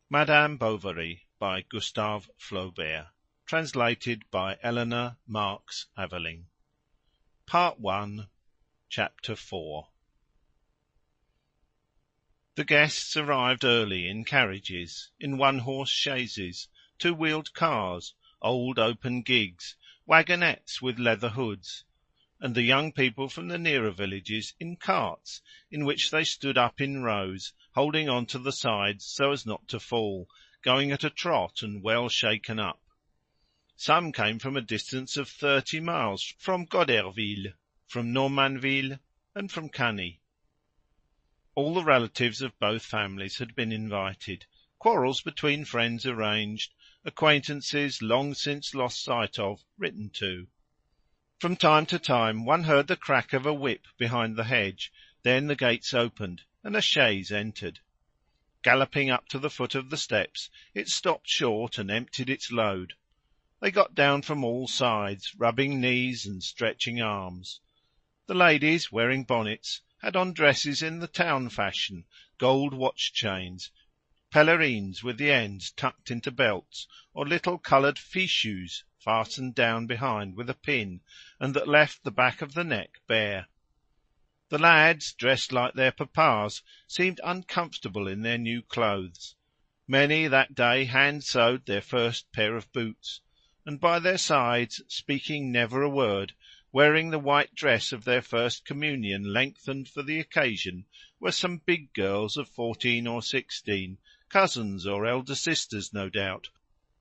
Madame Bovary by Gustave Flaubert. Translated by Eleanor Marks Aveling. Part 1, Chapter 4. The guests arrived early in carriages, in one-horse chaises, two-wheeled cars, old open gigs, waggonettes with leather hoods, and the young people from the nearer villages in carts, in which they stood up in rows, holding on to the sides so as not to fall, going at a trot and well shaken up. Some came from a distance of 30 miles, from Goderville, from Normanville, and from Cany. All the relatives of both families had been invited, quarrels between friends arranged, acquaintances long since lost sight of written to. From time to time one heard the crack of a whip behind the hedge, then the gates opened, and a chaise entered. Galloping up to the foot of the steps, it stopped short and emptied its load. They got down from all sides, rubbing knees and stretching arms. The ladies, wearing bonnets, had on dresses in the town fashion, gold watch chains, pelerines with the ends tucked into belts, or little coloured fichus fastened down behind with a pin, and that left the back of the neck bare. The lads, dressed like their papas, seemed uncomfortable in their new clothes. Many that day hand-sewed their first pair of boots, and by their sides, speaking never a word, wearing the white dress of their first communion lengthened for the occasion, were some big girls of 14 or 16, cousins or elder sisters no doubt,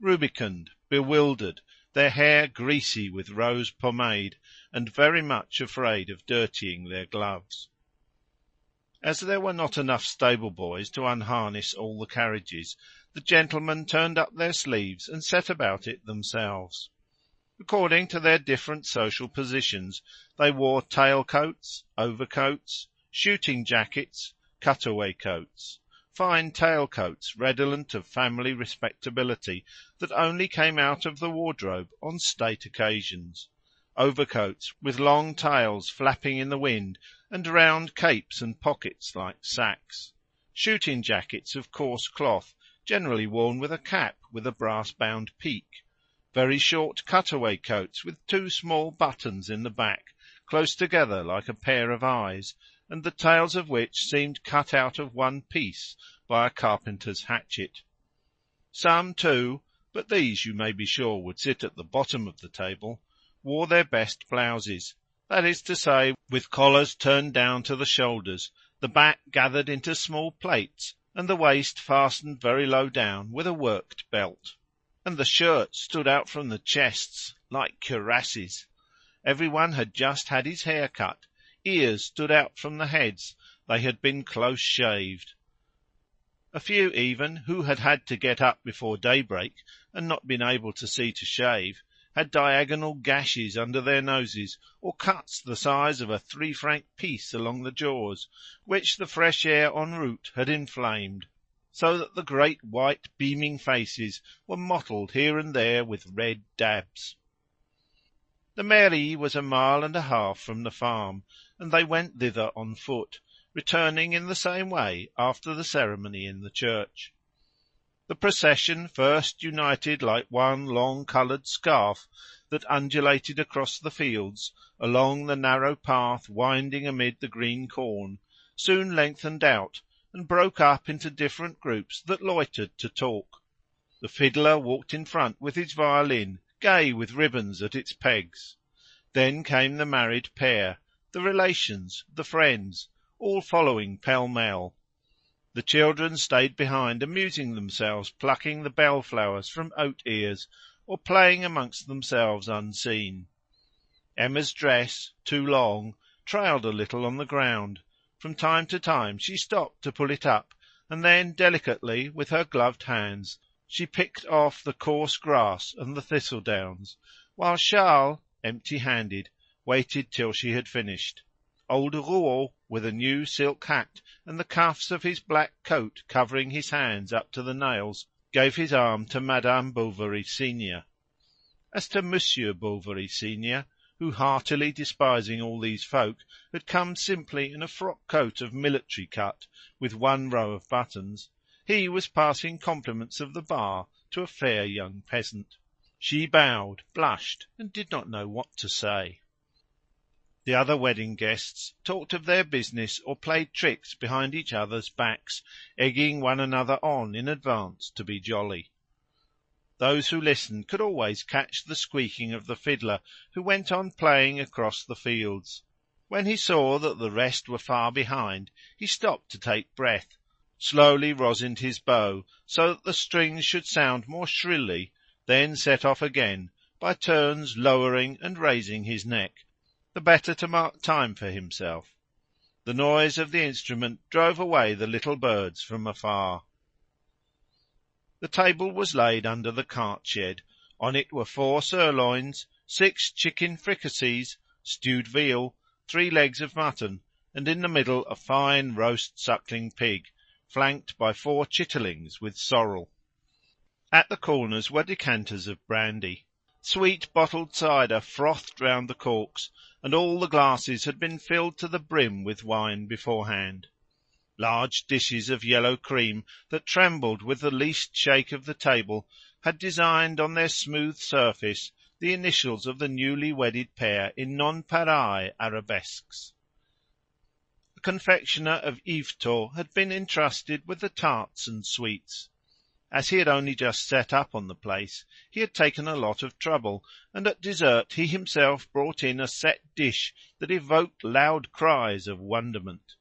rubicund, bewildered, their hair greasy with rose pomade, and very much afraid of dirtying their gloves. As there were not enough stable-boys to unharness all the carriages, the gentlemen turned up their sleeves and set about it themselves. According to their different social positions, they wore tail-coats, overcoats, shooting-jackets, cutaway coats, fine tail-coats redolent of family respectability that only came out of the wardrobe on state occasions, overcoats with long tails flapping in the wind, and round capes and pockets like sacks, shooting-jackets of coarse cloth, generally worn with a cap with a brass-bound peak, very short cutaway coats with two small buttons in the back, close together like a pair of eyes, and the tails of which seemed cut out of one piece by a carpenter's hatchet. Some, too, but these you may be sure would sit at the bottom of the table, wore their best blouses, that is to say, with collars turned down to the shoulders, the back gathered into small plaits, and the waist fastened very low down with a worked belt. And the shirts stood out from the chests like cuirasses. Every one had just had his hair cut, ears stood out from the heads, they had been close shaved. A few even, who had had to get up before daybreak, and not been able to see to shave, had diagonal gashes under their noses, or cuts the size of a 3-franc piece along the jaws, which the fresh air en route had inflamed, so that the great white beaming faces were mottled here and there with red dabs. The mairie was 1.5 miles from the farm, and they went thither on foot, returning in the same way after the ceremony in the church. The procession first united like one long coloured scarf that undulated across the fields, along the narrow path winding amid the green corn, soon lengthened out, and broke up into different groups that loitered to talk. The fiddler walked in front with his violin, gay with ribbons at its pegs. Then came the married pair, the relations, the friends, all following pell-mell. The children stayed behind, amusing themselves plucking the bell-flowers from oat ears, or playing amongst themselves unseen. Emma's dress, too long, trailed a little on the ground. From time to time she stopped to pull it up, and then delicately, with her gloved hands, she picked off the coarse grass and the thistledowns, while Charles, empty-handed, waited till she had finished. Old Rouault, with a new silk hat and the cuffs of his black coat covering his hands up to the nails, gave his arm to Madame Bovary senior. As to Monsieur Bovary senior, who who, heartily despising all these folk, had come simply in a frock-coat of military cut, with one row of buttons, he was passing compliments of the bar to a fair young peasant. She bowed, blushed, and did not know what to say. The other wedding guests talked of their business or played tricks behind each other's backs, egging one another on in advance to be jolly. Those who listened could always catch the squeaking of the fiddler, who went on playing across the fields. When he saw that the rest were far behind, he stopped to take breath, slowly rosined his bow, so that the strings should sound more shrilly, then set off again, by turns lowering and raising his neck, the better to mark time for himself. The noise of the instrument drove away the little birds from afar. The table was laid under the cart-shed. On it were 4 sirloins, 6 chicken fricassees, stewed veal, 3 legs of mutton, and in the middle a fine roast suckling pig, flanked by 4 chitterlings with sorrel. At the corners were decanters of brandy. Sweet bottled cider frothed round the corks, and all the glasses had been filled to the brim with wine beforehand. Large dishes of yellow cream, that trembled with the least shake of the table, had designed on their smooth surface the initials of the newly wedded pair in nonpareil arabesques. The confectioner of Yvetot had been entrusted with the tarts and sweets. As he had only just set up on the place, he had taken a lot of trouble, and at dessert he himself brought in a set dish that evoked loud cries of wonderment.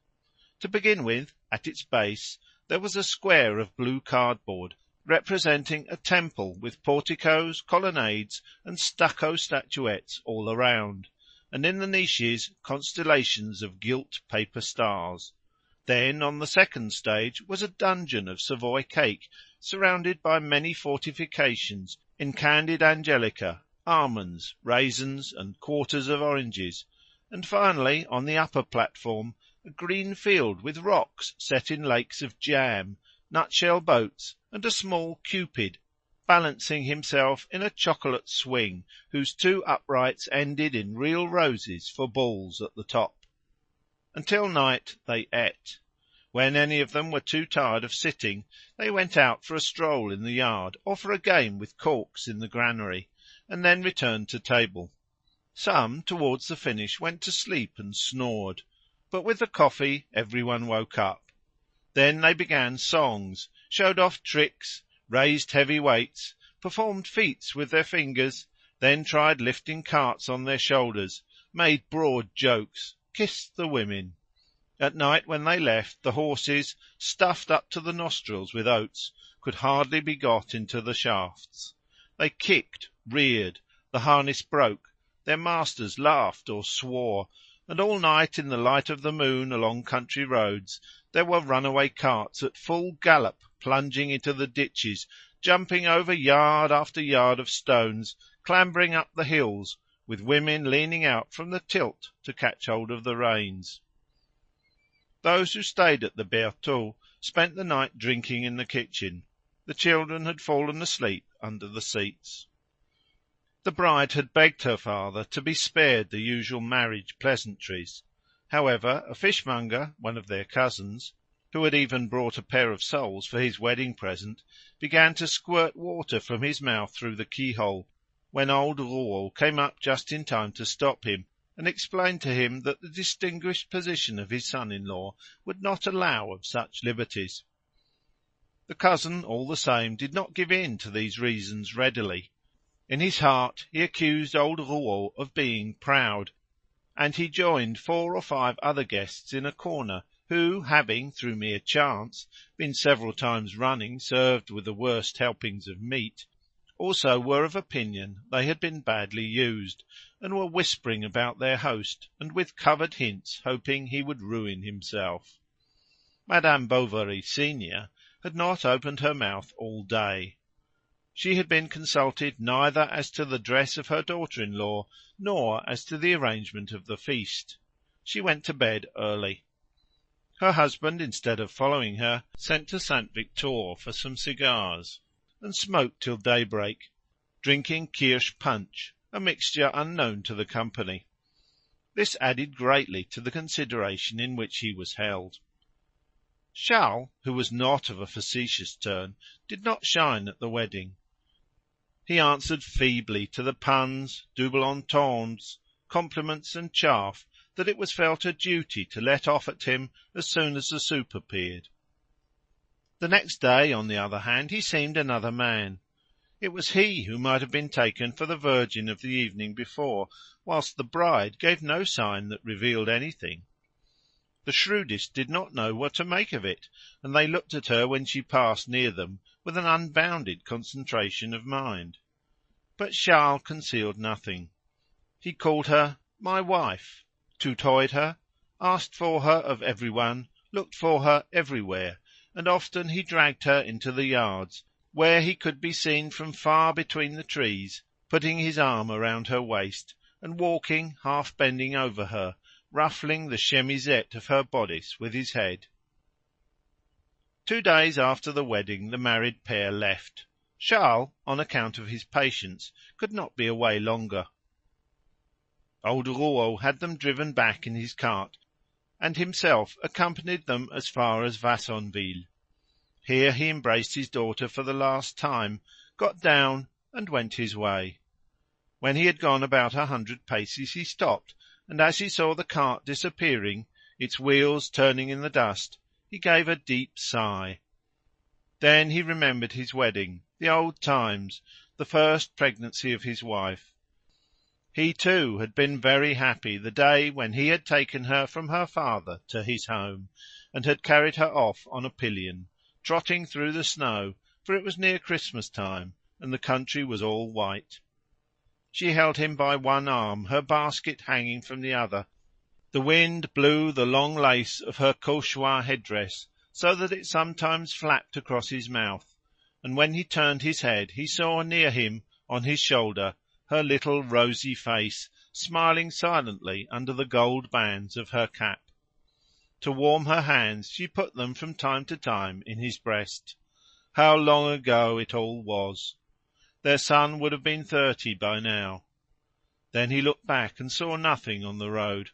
To begin with, at its base, there was a square of blue cardboard, representing a temple with porticos, colonnades, and stucco statuettes all around, and in the niches constellations of gilt paper stars. Then, on the second stage, was a dungeon of Savoy cake, surrounded by many fortifications in candied angelica, almonds, raisins, and quarters of oranges, and finally, on the upper platform, a green field with rocks set in lakes of jam, nutshell boats, and a small Cupid, balancing himself in a chocolate swing, whose 2 uprights ended in real roses for balls at the top. Until night they ate. When any of them were too tired of sitting, they went out for a stroll in the yard, or for a game with corks in the granary, and then returned to table. Some, towards the finish, went to sleep and snored, but with the coffee every one woke up. Then they began songs, showed off tricks, raised heavy weights, performed feats with their fingers, then tried lifting carts on their shoulders, made broad jokes, kissed the women. At night, when they left, the horses, stuffed up to the nostrils with oats, could hardly be got into the shafts. They kicked, reared, the harness broke, their masters laughed or swore, and all night in the light of the moon along country roads there were runaway carts at full gallop plunging into the ditches, jumping over yard after yard of stones, clambering up the hills, with women leaning out from the tilt to catch hold of the reins. Those who stayed at the Bertaux spent the night drinking in the kitchen. The children had fallen asleep under the seats. The bride had begged her father to be spared the usual marriage pleasantries. However, a fishmonger, one of their cousins, who had even brought a pair of soles for his wedding present, began to squirt water from his mouth through the keyhole, when old Rouault came up just in time to stop him, and explained to him that the distinguished position of his son-in-law would not allow of such liberties. The cousin, all the same, did not give in to these reasons readily. In his heart he accused old Rouault of being proud, and he joined 4 or 5 other guests in a corner, who, having, through mere chance, been several times running served with the worst helpings of meat, also were of opinion they had been badly used, and were whispering about their host, and with covered hints hoping he would ruin himself. Madame Bovary senior had not opened her mouth all day. She had been consulted neither as to the dress of her daughter-in-law, nor as to the arrangement of the feast. She went to bed early. Her husband, instead of following her, sent to Saint Victor for some cigars, and smoked till daybreak, drinking kirsch punch, a mixture unknown to the company. This added greatly to the consideration in which he was held. Charles, who was not of a facetious turn, did not shine at the wedding. He answered feebly to the puns, double entendres, compliments, and chaff that it was felt a duty to let off at him as soon as the soup appeared. The next day, on the other hand, he seemed another man. It was he who might have been taken for the virgin of the evening before, whilst the bride gave no sign that revealed anything. The shrewdest did not know what to make of it, and they looked at her when she passed near them with an unbounded concentration of mind. But Charles concealed nothing. He called her "my wife," tutoyed her, asked for her of every one, looked for her everywhere, and often he dragged her into the yards, where he could be seen from far between the trees, putting his arm around her waist, and walking, half bending over her, ruffling the chemisette of her bodice with his head. 2 days after the wedding the married pair left. Charles, on account of his patients, could not be away longer. Old Rouault had them driven back in his cart, and himself accompanied them as far as Vassonville. Here he embraced his daughter for the last time, got down, and went his way. When he had gone about 100 paces he stopped, and as he saw the cart disappearing, its wheels turning in the dust, he gave a deep sigh. Then he remembered his wedding, the old times, the first pregnancy of his wife. He, too, had been very happy the day when he had taken her from her father to his home, and had carried her off on a pillion, trotting through the snow, for it was near Christmas time, and the country was all white. She held him by one arm, her basket hanging from the other. The wind blew the long lace of her cauchoir headdress, so that it sometimes flapped across his mouth, and when he turned his head he saw near him, on his shoulder, her little rosy face, smiling silently under the gold bands of her cap. To warm her hands she put them from time to time in his breast. How long ago it all was! Their son would have been 30 by now. Then he looked back and saw nothing on the road.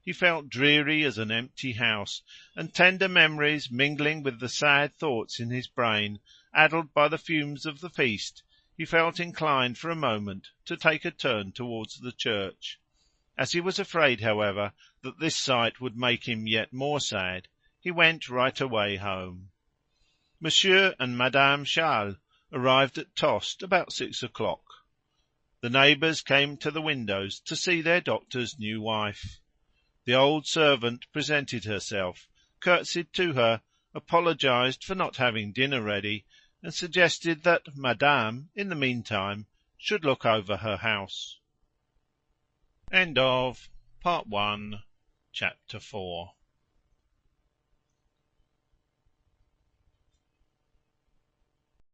He felt dreary as an empty house, and tender memories mingling with the sad thoughts in his brain, addled by the fumes of the feast, he felt inclined for a moment to take a turn towards the church. As he was afraid, however, that this sight would make him yet more sad, he went right away home. Monsieur and Madame Charles arrived at Tostes about 6 o'clock. The neighbours came to the windows to see their doctor's new wife. The old servant presented herself, curtsied to her, apologized for not having dinner ready, and suggested that Madame, in the meantime, should look over her house. End of Part 1, Chapter 4.